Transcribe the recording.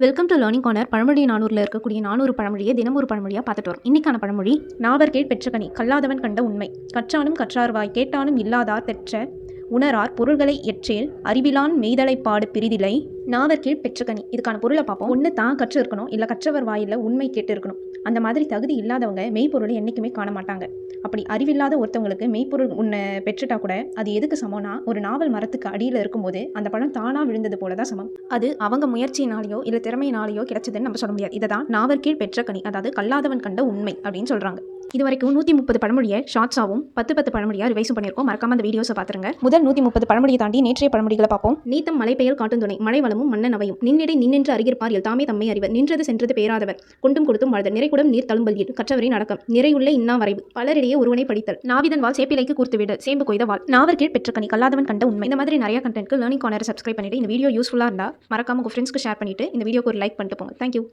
Welcome to learning corner. பழமொழி 400ல் இருக்கக்கூடிய 400 பழமொழியை தினம் ஒரு பழமொழியாக பார்த்துட்டு வரும். இன்னைக்கான பழமொழி, நாவற்கேட் பெற்றகனி கல்லாதவன் கண்ட உண்மை. கற்றானும் கற்றார்வாய் கேட்டானும் இல்லாதார் தெற்ற உணரார் பொருள்களை எற்றேல் அறிவிலான் மெய்தலைப்பாடு பிரிதிலை. நாவற்கீழ் பெற்றகனி, இதுக்கான பொருளை பார்ப்போம். ஒன்று தான் கற்று இருக்கணும், இல்லை கற்றவர் வாயில் உண்மை கேட்டு இருக்கணும். அந்த மாதிரி தகுதி இல்லாதவங்க மெய்ப்பொருளை என்றைக்குமே காண மாட்டாங்க. அப்படி அறிவில்லாத ஒருத்தவங்களுக்கு மெய்ப்பொருள் உன்னை பெற்றுட்டா கூட அது எதுக்கு சமம்னா, ஒரு நாவல் மரத்துக்கு அடியில் இருக்கும்போது அந்த பழம் தானாக விழுந்தது போல தான் சமம். அது அவங்க முயற்சியினாலேயோ இல்லை திறமையினாலேயோ கிடைச்சதுன்னு நம்ம சொல்ல முடியாது. இதை தான் நாவற்கீழ் பெற்றகனி, அதாவது கல்லாதவன் கண்ட உண்மை அப்படின்னு சொல்கிறாங்க. இது வரைக்கும் 130 பழமொழியை ஷார்ட்ஸாகவும் 10 பழமொழியாக ரிவைஸும் பண்ணியிருக்கோம். மறக்காம அந்த வீடியோஸை பார்த்துருங்க. முதல் 130 பழமொழியை தாண்டி நேற்றைய பழமொழிகளை பார்ப்போம். நீத்தம் மலை பெயல் காட்டும் துணை, மழை வளமும் மன்னன் அவையும், நின்னிடை நின்று அறிகிற்பார் தாமே தம்மை அறிவர், நின்றது சென்றது பேராதவர், கொண்டும் கொடுத்தும் வாழ்தல், நிறைகுடம் நீர் தழும்பல்கீர், கற்றவரின் அடக்கம், நிறையுள்ள இன்னா வரைவு, பலரிடையே ஒருவனை படித்தல், நாவிதன் வாழ் சேப்பிலைக்கு கூர்த்து விட, சேம்பு கொய்த வாழ், நாவற்கீழ் பெற்றகனி கல்லாதவன் கண்ட உண்மை. இந்த மாதிரி நிறைய கண்டென்ட்க்கு லேர்னிங் கார்னர் சப்ஸ்கிரைப் பண்ணிட்டு இந்த வீடியோ யூஸ்ஃபுல்லாக இருந்தால் மறக்காம உங்கள் ஃப்ரெண்ட்ஸ்க்கு ஷேர் பண்ணிட்டு இந்த வீடியோக்கு ஒரு லைக் பண்ணிட்டு போங்க. தேங்க்யூ.